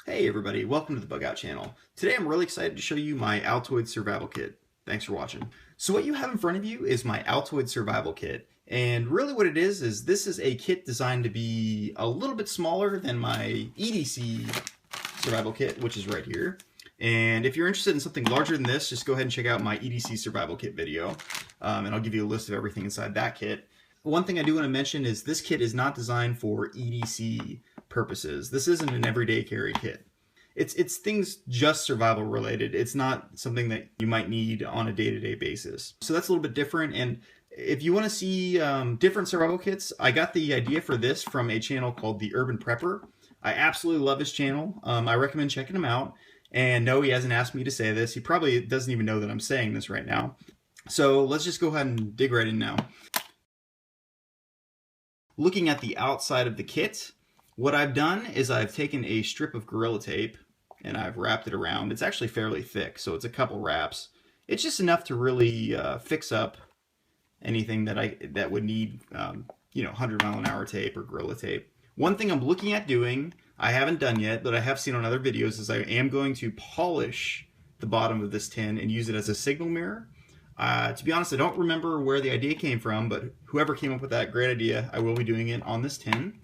Hey everybody, welcome to the Bug Out channel. Today I'm really excited to show you my Altoids survival kit. Thanks for watching. So what you have in front of you is my Altoids survival kit. And really what it is this is a kit designed to be a little bit smaller than my EDC survival kit, which is right here. And if you're interested in something larger than this, just go ahead and check out my EDC survival kit video. And I'll give you a list of everything inside that kit. One thing I do want to mention is this kit is not designed for EDC purposes. This isn't an everyday carry kit. It's things just survival related. It's not something that you might need on a day-to-day basis. So that's a little bit different. And if you want to see different survival kits, I got the idea for this from a channel called The Urban Prepper. I absolutely love his channel. I recommend checking him out. And no, he hasn't asked me to say this. He probably doesn't even know that I'm saying this right now. So let's just go ahead and dig right in now. Looking at the outside of the kit, what I've done is I've taken a strip of Gorilla Tape and I've wrapped it around. It's actually fairly thick, so it's a couple wraps. It's just enough to really fix up anything that would need 100-mile-an-hour tape or Gorilla Tape. One thing I'm looking at doing, I haven't done yet, but I have seen on other videos, is I am going to polish the bottom of this tin and use it as a signal mirror. To be honest, I don't remember where the idea came from, but whoever came up with that great idea, I will be doing it on this tin.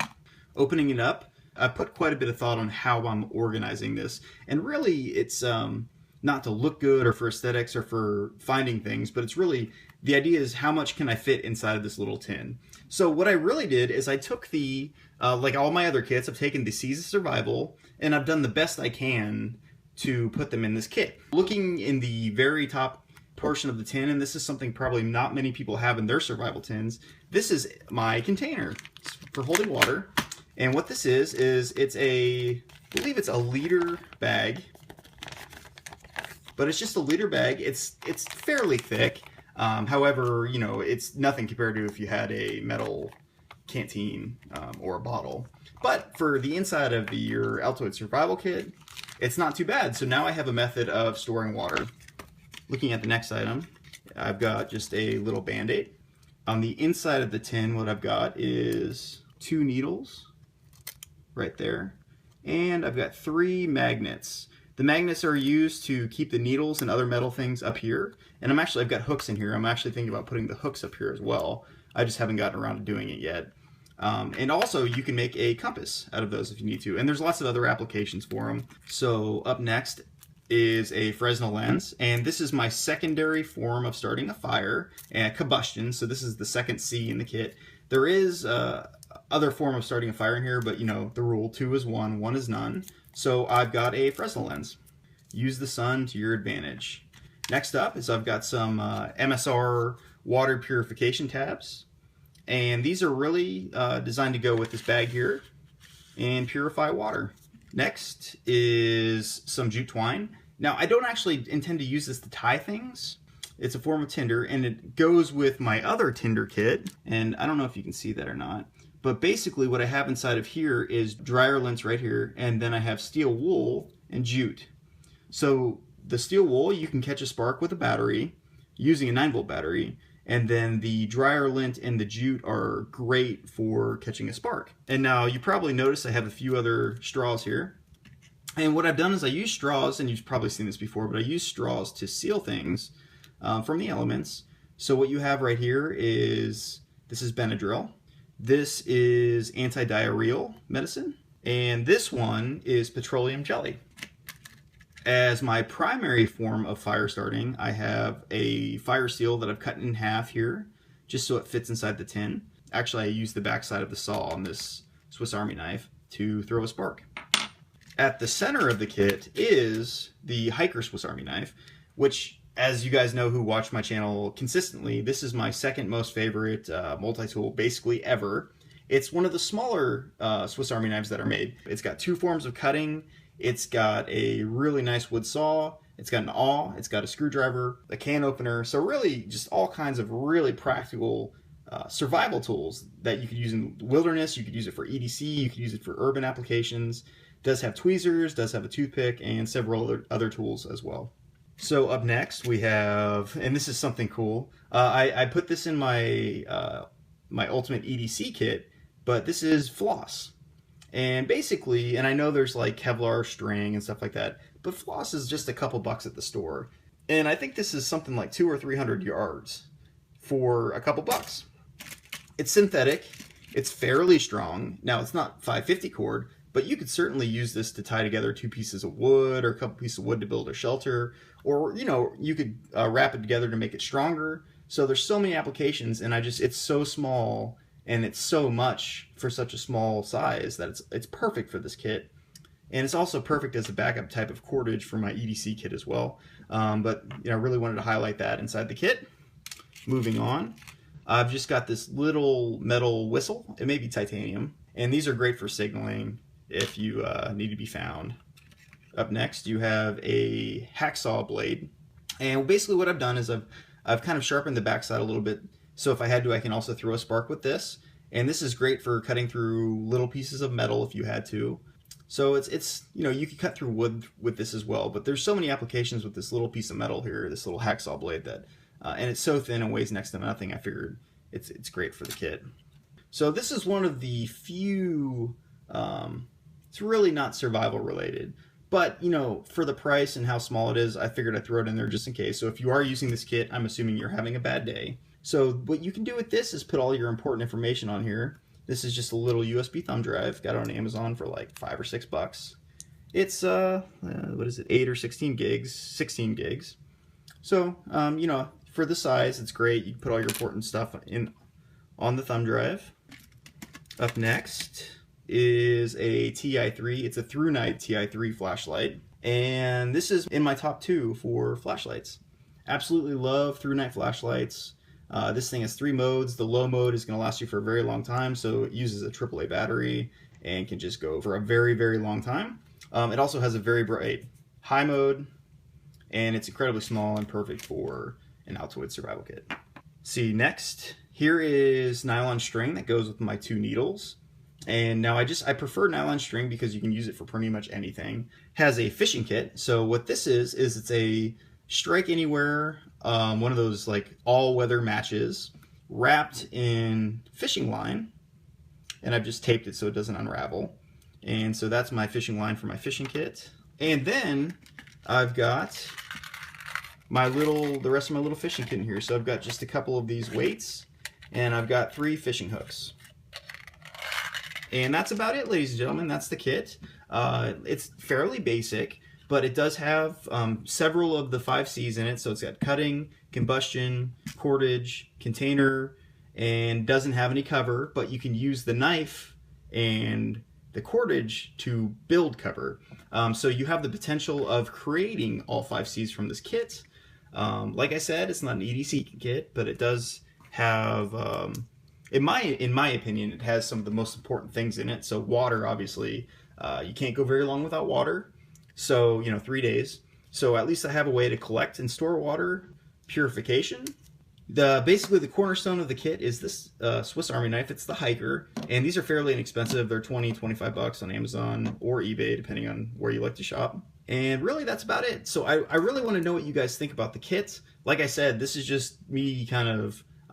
Opening it up, I put quite a bit of thought on how I'm organizing this. And really, it's not to look good or for aesthetics or for finding things, but it's really, the idea is how much can I fit inside of this little tin. So what I really did is I took like all my other kits, I've taken the Seas of Survival, and I've done the best I can to put them in this kit. Looking in the very top portion of the tin, and this is something probably not many people have in their survival tins, this is my container for holding water. And what this is it's I believe it's a liter bag, but it's just a liter bag. It's fairly thick. However, it's nothing compared to if you had a metal canteen or a bottle. But for the inside of your Altoids survival kit, it's not too bad. So now I have a method of storing water. Looking at the next item, I've got just a little Band-Aid. On the inside of the tin, what I've got is 2 needles right there. And I've got 3 magnets. The magnets are used to keep the needles and other metal things up here. And I've got hooks in here. I'm actually thinking about putting the hooks up here as well. I just haven't gotten around to doing it yet. And also you can make a compass out of those if you need to. And there's lots of other applications for them. So up next is a Fresnel lens, and this is my secondary form of starting a fire and combustion. So this is the second C in the kit. There is other form of starting a fire in here, but the rule 2 is 1, 1 is none. So I've got a Fresnel lens. Use the sun to your advantage. Next up is I've got some MSR water purification tabs, and these are really designed to go with this bag here and purify water. Next is some jute twine. Now, I don't actually intend to use this to tie things. It's a form of tinder, and it goes with my other tinder kit. And I don't know if you can see that or not, but basically what I have inside of here is dryer lint right here, and then I have steel wool and jute. So the steel wool, you can catch a spark with a battery, using a 9-volt battery, and then the dryer lint and the jute are great for catching a spark. And now you probably notice I have a few other straws here. And what I've done is I use straws, and you've probably seen this before, but I use straws to seal things from the elements. So what you have right here is, this is Benadryl. This is anti-diarrheal medicine. And this one is petroleum jelly. As my primary form of fire starting, I have a fire seal that I've cut in half here, just so it fits inside the tin. Actually, I use the backside of the saw on this Swiss Army knife to throw a spark. At the center of the kit is the Hiker Swiss Army knife, which, as you guys know who watch my channel consistently, this is my second most favorite multi-tool basically ever. It's one of the smaller Swiss Army knives that are made. It's got 2 forms of cutting. It's got a really nice wood saw. It's got an awl. It's got a screwdriver, a can opener. So really just all kinds of really practical survival tools that you could use in the wilderness. You could use it for EDC. You could use it for urban applications. Does have tweezers, does have a toothpick, and several other tools as well. So up next we have, and this is something cool. I put this in my my ultimate EDC kit, but this is floss. And basically, and I know there's like Kevlar string and stuff like that, but floss is just a couple bucks at the store. And I think this is something like 200 or 300 yards for a couple bucks. It's synthetic. It's fairly strong. Now, it's not 550 cord, but you could certainly use this to tie together 2 pieces of wood or a couple pieces of wood to build a shelter, or, you know, you could wrap it together to make it stronger. So there's so many applications, and it's so small and it's so much for such a small size that it's perfect for this kit. And it's also perfect as a backup type of cordage for my EDC kit as well. But you know, I really wanted to highlight that inside the kit. Moving on, I've just got this little metal whistle. It may be titanium, and these are great for signaling if you need to be found. Up next, you have a hacksaw blade, and basically what I've done is I've kind of sharpened the backside a little bit, so if I had to, I can also throw a spark with this. And this is great for cutting through little pieces of metal if you had to. So it's you know, you could cut through wood with this as well, but there's so many applications with this little piece of metal here, this little hacksaw blade, that and it's so thin and weighs next to nothing. I figured it's great for the kit. So this is one of the few. It's really not survival related, but you know, for the price and how small it is, I figured I'd throw it in there just in case. So if you are using this kit, I'm assuming you're having a bad day. So what you can do with this is put all your important information on here. This is just a little USB thumb drive. Got it on Amazon for like $5 or $6. It's what is it, 8 or 16 gigs? 16 gigs. So you know, for the size, it's great. You can put all your important stuff in on the thumb drive. Up next is a TI3. It's a through night TI3 flashlight, and this is in my top 2 for flashlights. Absolutely love through night flashlights. This thing has 3 modes. The low mode is going to last you for a very long time, so it uses a AAA battery and can just go for a very, very long time. It also has a very bright high mode, and it's incredibly small and perfect for an Altoids survival kit. See, next, here is nylon string that goes with my 2 needles. And now I prefer nylon string because you can use it for pretty much anything. Has a fishing kit. So what this is it's a strike anywhere, one of those like all-weather matches wrapped in fishing line, and I've just taped it so it doesn't unravel. And so that's my fishing line for my fishing kit. And then I've got the rest of my little fishing kit in here. So I've got just a couple of these weights, and I've got 3 fishing hooks. And that's about it, ladies and gentlemen. That's the kit. It's fairly basic, but it does have several of the 5 C's in it. So it's got cutting, combustion, cordage, container, and doesn't have any cover, but you can use the knife and the cordage to build cover. So you have the potential of creating all 5 C's from this kit. Like I said, it's not an EDC kit, but it does have, in my opinion, it has some of the most important things in it. So water, obviously, you can't go very long without water. So, you know, 3 days. So at least I have a way to collect and store water. Purification. Basically the cornerstone of the kit is this Swiss Army knife. It's the hiker, and these are fairly inexpensive. They're 20, 25 bucks on Amazon or eBay, depending on where you like to shop. And really, that's about it. So I really want to know what you guys think about the kit. Like I said, this is just me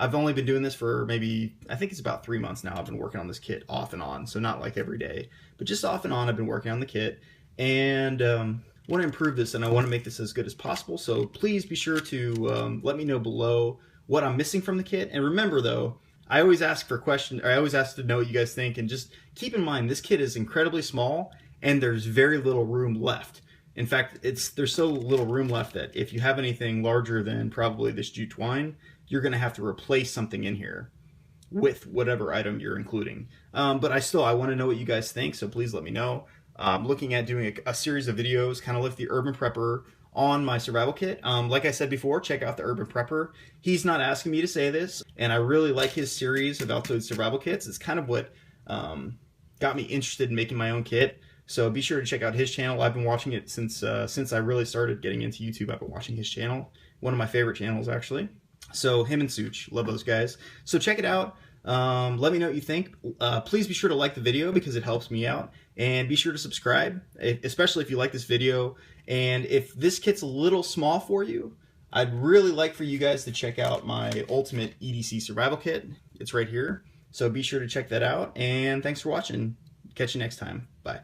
I've only been doing this for maybe, I think it's about 3 months now. I've been working on this kit off and on, so not like every day, but just off and on I've been working on the kit, and want to improve this, and I want to make this as good as possible. So please be sure to let me know below what I'm missing from the kit. And remember though, I always ask for questions, or I always ask to know what you guys think, and just keep in mind this kit is incredibly small and there's very little room left. In fact, there's so little room left that if you have anything larger than probably this jute twine, you're going to have to replace something in here with whatever item you're including. But I want to know what you guys think, so please let me know. I'm looking at doing a series of videos, kind of like the Urban Prepper, on my survival kit. Like I said before, check out the Urban Prepper. He's not asking me to say this, and I really like his series of Altoids survival kits. It's kind of what got me interested in making my own kit. So be sure to check out his channel. I've been watching it since I really started getting into YouTube. I've been watching his channel. One of my favorite channels, actually. So him and Such, love those guys. So check it out. Let me know what you think. Please be sure to like the video because it helps me out. And be sure to subscribe, especially if you like this video. And if this kit's a little small for you, I'd really like for you guys to check out my Ultimate EDC Survival Kit. It's right here. So be sure to check that out. And thanks for watching. Catch you next time. Bye.